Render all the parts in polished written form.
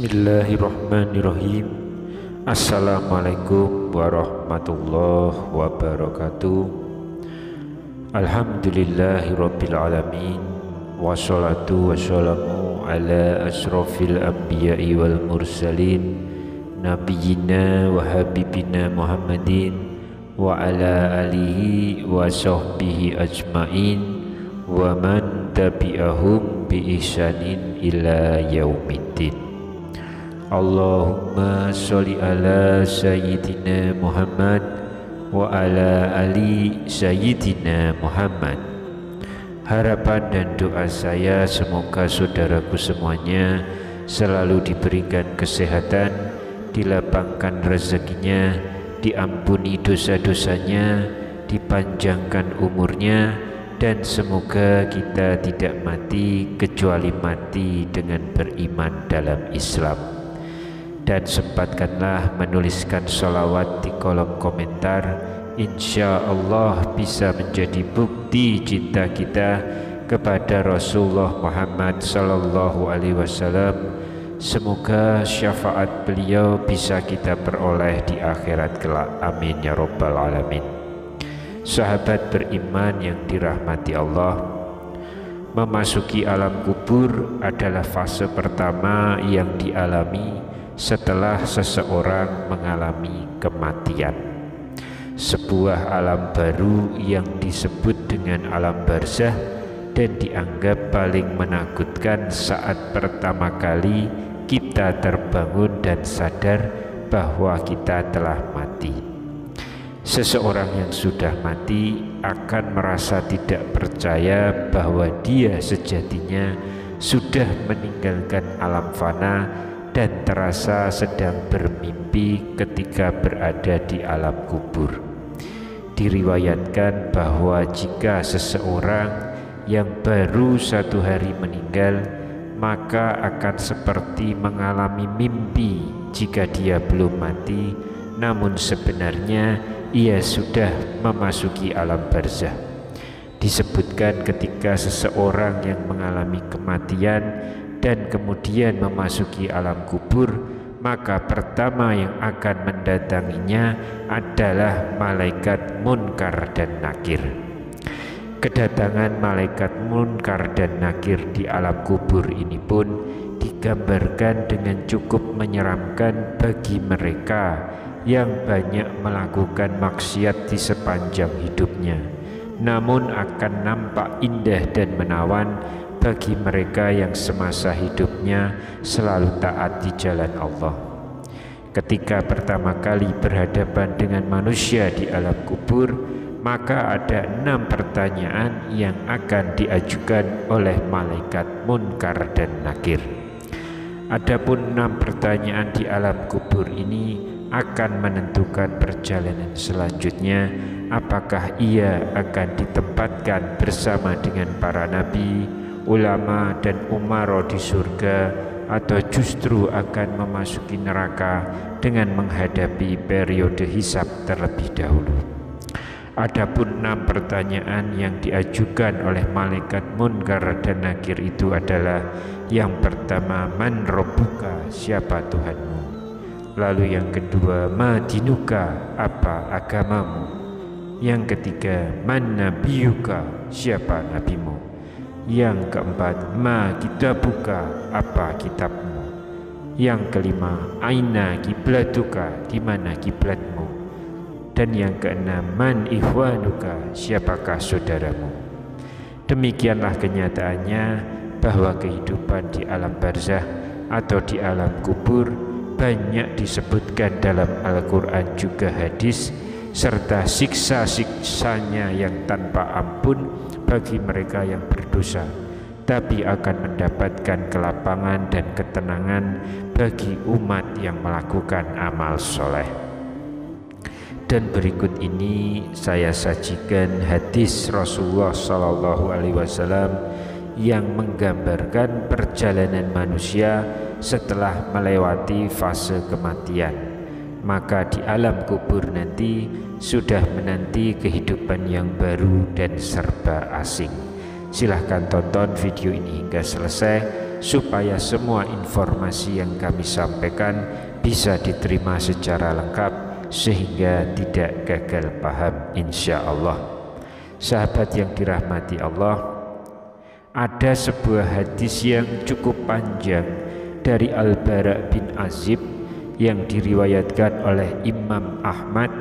Bismillahirrahmanirrahim. Assalamualaikum warahmatullahi wabarakatuh. Alhamdulillahirabbil alamin. Wassalatu wassalamu ala asrofil anbiya'i wal mursalin nabiyyina wa habibina Muhammadin wa ala alihi wa sahbihi ajmain wa man tabi'ahum bi ihsanin ila yaumiddin. Allahumma sholli ala sayyidina Muhammad wa ala ali sayyidina Muhammad. Harapan dan doa saya semoga saudaraku semuanya selalu diberikan kesehatan, dilapangkan rezekinya, diampuni dosa-dosanya, dipanjangkan umurnya, dan semoga kita tidak mati kecuali mati dengan beriman dalam Islam. Dan sempatkanlah menuliskan sholawat di kolom komentar. Insya Allah bisa menjadi bukti cinta kita kepada Rasulullah Muhammad Sallallahu Alaihi Wasallam. Semoga syafaat beliau bisa kita peroleh di akhirat kelak. Amin ya Rabbal Alamin. Sahabat beriman yang dirahmati Allah, memasuki alam kubur adalah fase pertama yang dialami setelah seseorang mengalami kematian. Sebuah alam baru yang disebut dengan alam barzah dan dianggap paling menakutkan saat pertama kali kita terbangun dan sadar bahwa kita telah mati. Seseorang yang sudah mati akan merasa tidak percaya bahwa dia sejatinya sudah meninggalkan alam fana dan terasa sedang bermimpi ketika berada di alam kubur. Diriwayatkan bahwa jika seseorang yang baru 1 hari meninggal, maka akan seperti mengalami mimpi jika dia belum mati, namun sebenarnya ia sudah memasuki alam barzah. Disebutkan ketika seseorang yang mengalami kematian dan kemudian memasuki alam kubur, maka pertama yang akan mendatanginya adalah malaikat Munkar dan Nakir. Kedatangan malaikat Munkar dan Nakir di alam kubur ini pun digambarkan dengan cukup menyeramkan bagi mereka yang banyak melakukan maksiat di sepanjang hidupnya, namun akan nampak indah dan menawan bagi mereka yang semasa hidupnya selalu taat di jalan Allah. Ketika pertama kali berhadapan dengan manusia di alam kubur, maka ada 6 pertanyaan yang akan diajukan oleh malaikat Munkar dan Nakir. Adapun 6 pertanyaan di alam kubur ini akan menentukan perjalanan selanjutnya, apakah ia akan ditempatkan bersama dengan para nabi, ulama dan umaro di surga, atau justru akan memasuki neraka dengan menghadapi periode hisab terlebih dahulu. Adapun 6 pertanyaan yang diajukan oleh malaikat Munkar dan Nakir itu adalah: yang pertama, man rabbuka, siapa Tuhanmu? Lalu yang kedua, ma dinuka, apa agamamu? Yang ketiga, man nabiyuka, siapa nabimu? Yang keempat, ma kitabuka, apa kitabmu? Yang kelima, aina kiblatuka, di mana kiblatmu? Dan yang keenam, man ihwanuka, siapakah saudaramu? Demikianlah kenyataannya bahwa kehidupan di alam barzah atau di alam kubur banyak disebutkan dalam Al-Quran juga hadis, serta siksa-siksanya yang tanpa ampun bagi mereka yang berdosa, tapi akan mendapatkan kelapangan dan ketenangan bagi umat yang melakukan amal soleh. Dan berikut ini saya sajikan hadis Rasulullah Sallallahu Alaihi Wasallam yang menggambarkan perjalanan manusia setelah melewati fase kematian. Maka di alam kubur nanti sudah menanti kehidupan yang baru dan serba asing. Silahkan tonton video ini hingga selesai. supaya semua informasi yang kami sampaikan bisa diterima secara lengkap sehingga tidak gagal paham insya Allah. Sahabat yang dirahmati Allah, ada sebuah hadis yang cukup panjang dari Al-Bara bin Azib yang diriwayatkan oleh Imam Ahmad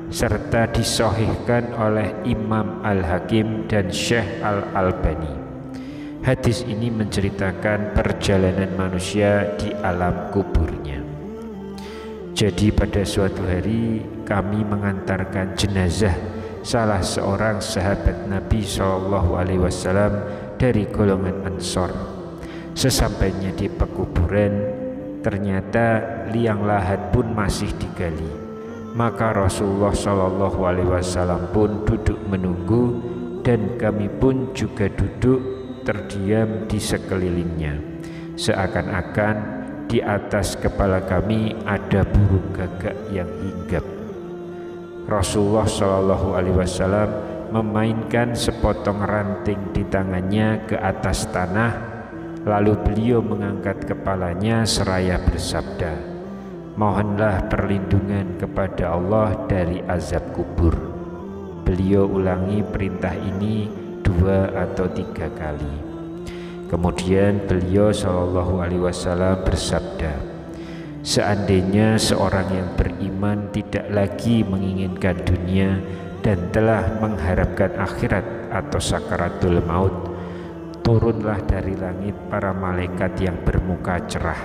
serta disahihkan oleh Imam Al-Hakim dan Syekh Al-Albani. Hadis ini menceritakan perjalanan manusia di alam kuburnya. Jadi pada suatu hari kami mengantarkan jenazah salah seorang sahabat Nabi SAW dari golongan Ansor. Sesampainya di pekuburan, ternyata liang lahat pun masih digali. Maka Rasulullah SAW pun duduk menunggu dan kami pun juga duduk terdiam di sekelilingnya, seakan-akan di atas kepala kami ada burung gagak yang hinggap. Rasulullah SAW memainkan sepotong ranting di tangannya ke atas tanah, lalu beliau mengangkat kepalanya seraya bersabda, "Mohonlah perlindungan kepada Allah dari azab kubur." Beliau ulangi perintah ini 2 atau 3 kali. Kemudian beliau SAW bersabda, "Seandainya seorang yang beriman tidak lagi menginginkan dunia dan telah mengharapkan akhirat atau sakaratul maut, turunlah dari langit para malaikat yang bermuka cerah,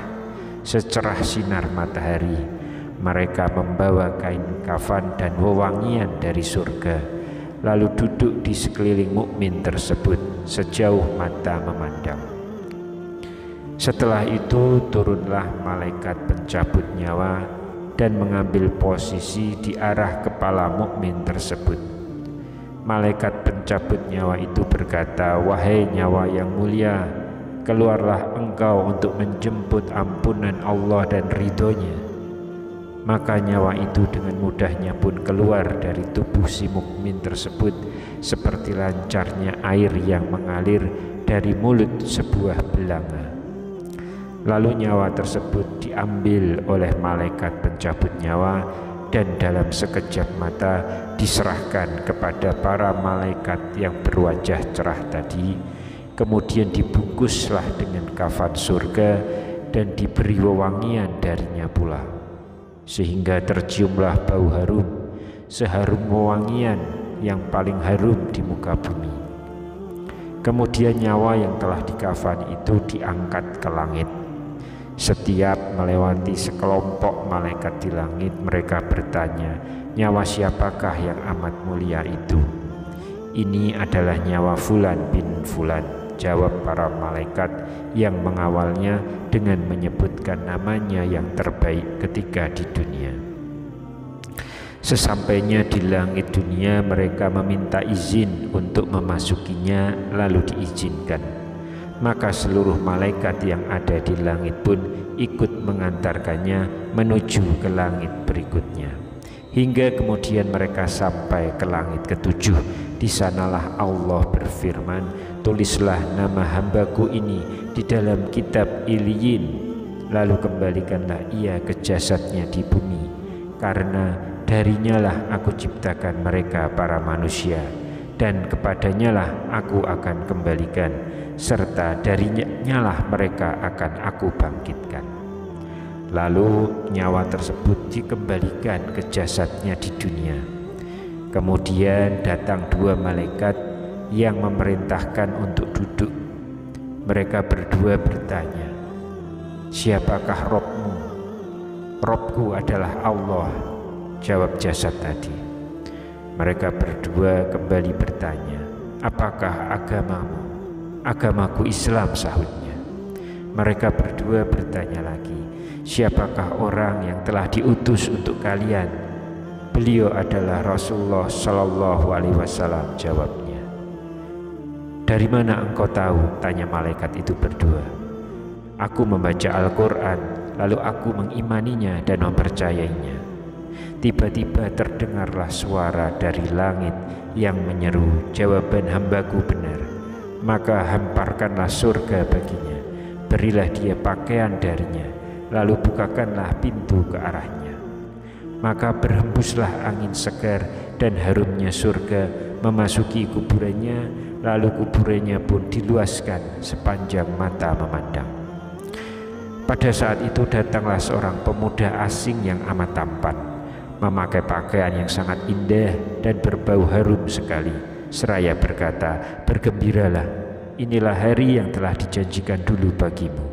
secerah sinar matahari. Mereka membawa kain kafan dan wewangian dari surga, lalu duduk di sekeliling mukmin tersebut sejauh mata memandang. Setelah itu turunlah malaikat pencabut nyawa dan mengambil posisi di arah kepala mukmin tersebut. Malaikat pencabut nyawa itu berkata, 'Wahai nyawa yang mulia, keluarlah engkau untuk menjemput ampunan Allah dan ridhonya.' Maka nyawa itu dengan mudahnya pun keluar dari tubuh si mukmin tersebut seperti lancarnya air yang mengalir dari mulut sebuah belanga. Lalu nyawa tersebut diambil oleh malaikat pencabut nyawa dan dalam sekejap mata diserahkan kepada para malaikat yang berwajah cerah tadi. Kemudian dibungkuslah dengan kafan surga dan diberi wewangian darinya pula, sehingga terciumlah bau harum seharum wewangian yang paling harum di muka bumi. Kemudian nyawa yang telah dikafani itu diangkat ke langit. Setiap melewati sekelompok malaikat di langit, mereka bertanya, "Nyawa siapakah yang amat mulia itu?" "Ini adalah nyawa Fulan bin Fulan," jawab para malaikat yang mengawalnya dengan menyebutkan namanya yang terbaik ketika di dunia. Sesampainya di langit dunia, mereka meminta izin untuk memasukinya, lalu diizinkan. Maka seluruh malaikat yang ada di langit pun ikut mengantarkannya menuju ke langit berikutnya. Hingga kemudian mereka sampai ke langit ke-7. Di sanalah Allah berfirman, "Tulislah nama hambaku ini di dalam kitab Iliyin, lalu kembalikanlah ia ke jasadnya di bumi, karena darinya lah aku ciptakan mereka para manusia, dan kepadanya lah aku akan kembalikan, serta darinya lah mereka akan aku bangkitkan." Lalu nyawa tersebut dikembalikan ke jasadnya di dunia. Kemudian datang 2 malaikat yang memerintahkan untuk duduk. Mereka berdua bertanya, "Siapakah Robmu?" "Robku adalah Allah," jawab jasad tadi. Mereka berdua kembali bertanya, "Apakah agamamu?" "Agamaku Islam," sahutnya. Mereka berdua bertanya lagi, "Siapakah orang yang telah diutus untuk kalian?" "Beliau adalah Rasulullah SAW," jawabnya. "Dari mana engkau tahu?" tanya malaikat itu berdua. "Aku membaca Al-Quran, lalu aku mengimaninya dan mempercayainya." Tiba-tiba terdengarlah suara dari langit yang menyeru, "Jawaban hambaku benar, maka hamparkanlah surga baginya." berilah dia pakaian darinya, lalu bukakanlah pintu ke arahnya. Maka berhembuslah angin segar dan harumnya surga memasuki kuburannya, lalu kuburannya pun diluaskan sepanjang mata memandang. Pada saat itu datanglah seorang pemuda asing yang amat tampan, memakai pakaian yang sangat indah dan berbau harum sekali, seraya berkata, "Bergembiralah, inilah hari yang telah dijanjikan dulu bagimu."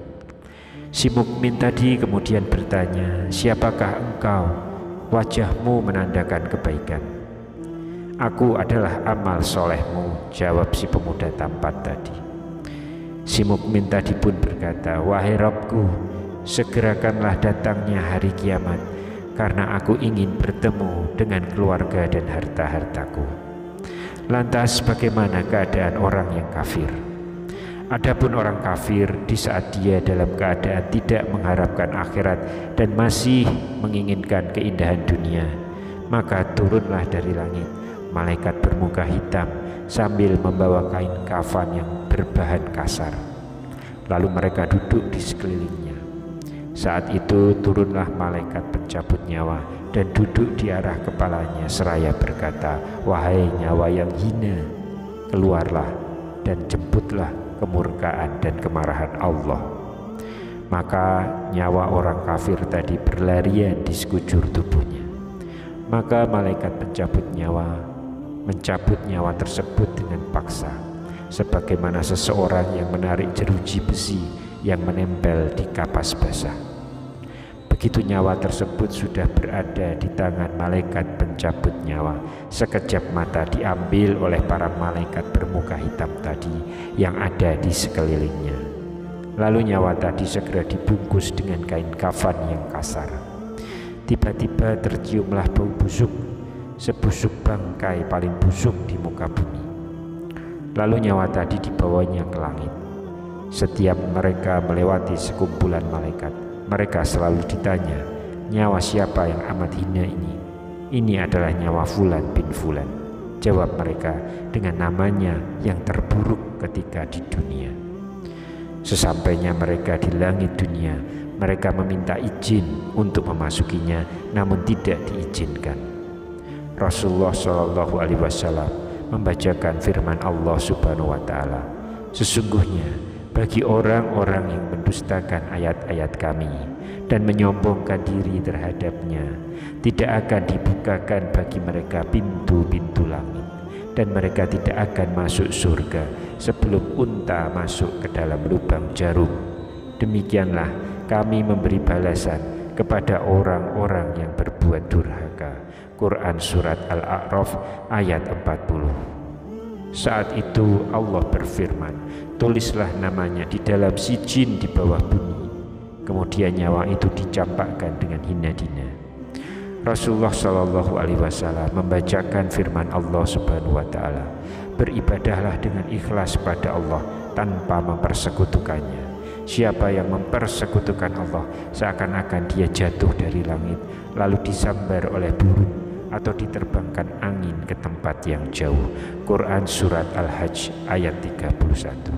Si mukmin tadi kemudian bertanya, "Siapakah engkau? Wajahmu menandakan kebaikan." "Aku adalah amal solehmu," jawab si pemuda tampan tadi. Si mukmin tadi pun berkata, "Wahai Rabbku, segerakanlah datangnya hari kiamat, karena aku ingin bertemu dengan keluarga dan harta-hartaku." Lantas bagaimana keadaan orang yang kafir? Adapun orang kafir di saat dia dalam keadaan tidak mengharapkan akhirat dan masih menginginkan keindahan dunia, maka turunlah dari langit malaikat bermuka hitam sambil membawa kain kafan yang berbahan kasar. Lalu mereka duduk di sekelilingnya. Saat itu turunlah malaikat pencabut nyawa dan duduk di arah kepalanya seraya berkata, "Wahai nyawa yang hina, keluarlah dan jemputlah kemurkaan dan kemarahan Allah." Maka nyawa orang kafir tadi berlarian di sekujur tubuhnya. Maka malaikat pencabut nyawa mencabut nyawa tersebut dengan paksa, sebagaimana seseorang yang menarik jeruji besi yang menempel di kapas basah. Begitu nyawa tersebut sudah berada di tangan malaikat pencabut nyawa, sekejap mata diambil oleh para malaikat bermuka hitam tadi yang ada di sekelilingnya. Lalu nyawa tadi segera dibungkus dengan kain kafan yang kasar. Tiba-tiba terciumlah bau busuk, sebusuk bangkai paling busuk di muka bumi. Lalu nyawa tadi dibawanya ke langit. Setiap mereka melewati sekumpulan malaikat, mereka selalu ditanya, "Nyawa siapa yang amat hina ini?" "Ini adalah nyawa Fulan bin Fulan," jawab mereka dengan namanya yang terburuk ketika di dunia. Sesampainya mereka di langit dunia, mereka meminta izin untuk memasukinya, namun tidak diizinkan. Rasulullah Shallallahu Alaihi Wasallam membacakan firman Allah Subhanahu Wa Taala, "Sesungguhnya bagi orang-orang yang mendustakan ayat-ayat kami dan menyombongkan diri terhadapnya, tidak akan dibukakan bagi mereka pintu-pintu langit, dan mereka tidak akan masuk surga sebelum unta masuk ke dalam lubang jarum. Demikianlah kami memberi balasan kepada orang-orang yang berbuat durhaka." Quran Surat Al-A'raf ayat 40. Saat itu Allah berfirman, "Tulislah namanya di dalam sijin di bawah bumi." Kemudian nyawa itu dicampakkan dengan hina-hina. Rasulullah Shallallahu Alaihi Wasallam membacakan firman Allah Subhanahu Wa Taala, "Beribadahlah dengan ikhlas pada Allah tanpa mempersekutukannya. Siapa yang mempersekutukan Allah, seakan-akan dia jatuh dari langit lalu disambar oleh burung atau diterbangkan angin ke tempat yang jauh." Quran Surat Al-Hajj ayat 31.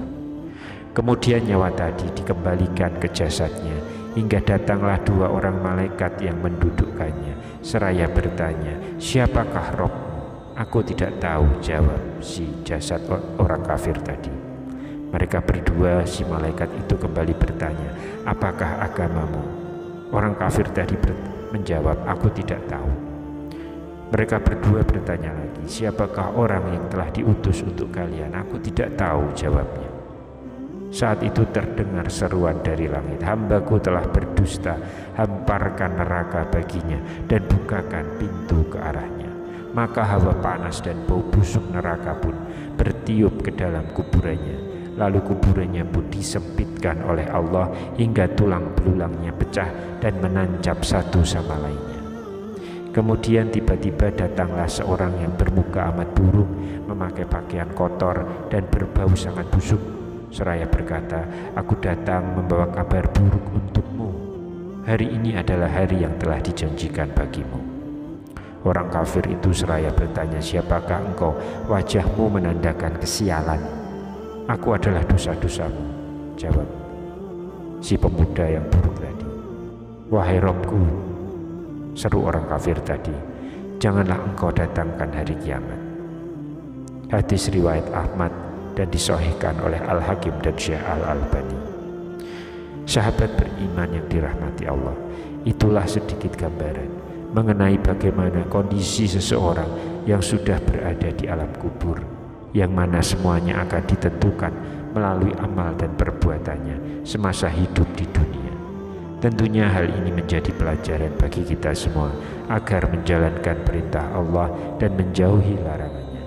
Kemudian nyawa tadi dikembalikan ke jasadnya, hingga datanglah dua orang malaikat yang mendudukkannya seraya bertanya, "Siapakah Rabbmu?" "Aku tidak tahu," jawab si jasad orang kafir tadi. Mereka berdua, si malaikat itu kembali bertanya, "Apakah agamamu?" Orang kafir tadi menjawab, "Aku tidak tahu." Mereka berdua bertanya lagi, "Siapakah orang yang telah diutus untuk kalian?" "Aku tidak tahu," jawabnya. Saat itu terdengar seruan dari langit, "Hambaku telah berdusta, hamparkan neraka baginya dan bukakan pintu ke arahnya." Maka hawa panas dan bau busuk neraka pun bertiup ke dalam kuburannya. Lalu kuburannya pun disempitkan oleh Allah hingga tulang belulangnya pecah dan menancap satu sama lainnya. Kemudian tiba-tiba datanglah seorang yang bermuka amat buruk, memakai pakaian kotor dan berbau sangat busuk, seraya berkata, "Aku datang membawa kabar buruk untukmu. Hari ini adalah hari yang telah dijanjikan bagimu." Orang kafir itu seraya bertanya, "Siapakah engkau? Wajahmu menandakan kesialan." "Aku adalah dosa-dosamu," jawab si pemuda yang buruk tadi. Wahai Robku, seru orang kafir tadi, janganlah engkau datangkan hari kiamat. Hadis riwayat Ahmad dan disahihkan oleh Al-Hakim dan Syekh Al-Albani. Sahabat beriman yang dirahmati Allah, itulah sedikit gambaran mengenai bagaimana kondisi seseorang yang sudah berada di alam kubur, yang mana semuanya akan ditentukan melalui amal dan perbuatannya semasa hidup di dunia. Tentunya hal ini menjadi pelajaran bagi kita semua agar menjalankan perintah Allah dan menjauhi larangannya.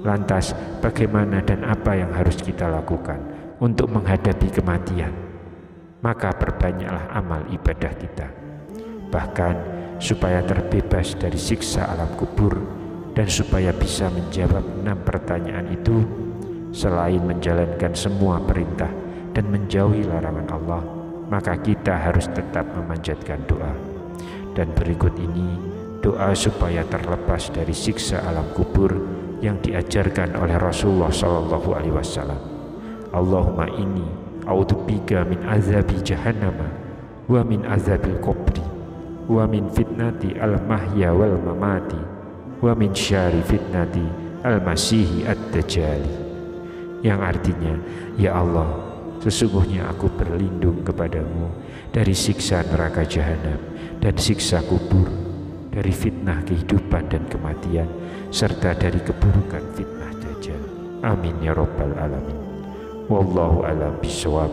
Lantas, bagaimana dan apa yang harus kita lakukan untuk menghadapi kematian? Maka perbanyaklah amal ibadah kita, bahkan supaya terbebas dari siksa alam kubur dan supaya bisa menjawab 6 pertanyaan itu. Selain menjalankan semua perintah dan menjauhi larangan Allah, maka kita harus tetap memanjatkan doa. Dan berikut ini doa supaya terlepas dari siksa alam kubur yang diajarkan oleh Rasulullah SAW. Allahumma inni a'udzubika min azabi jahannama wa min azabil qabri wa min fitnati al-mahya wal mamati wa min syarri fitnati al-masihi ad-dajjali. Yang artinya, ya Allah, sesungguhnya aku berlindung kepadamu dari siksa neraka jahanam dan siksa kubur, dari fitnah kehidupan dan kematian, serta dari keburukan fitnah dajjal. Amin ya rabbal alamin. Wallahu a'lam bishawab.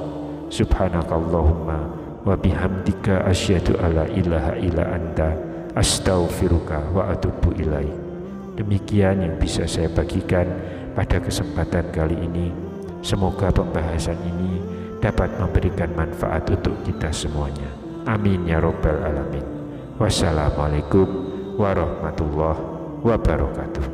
Subhanakallahumma wa bihamdika asyhadu alla ilaha illa anta astaghfiruka wa atubu ilaik. Demikian yang bisa saya bagikan pada kesempatan kali ini. Semoga pembahasan ini dapat memberikan manfaat untuk kita semuanya. Amin ya rabbal alamin. Wassalamualaikum warahmatullahi wabarakatuh.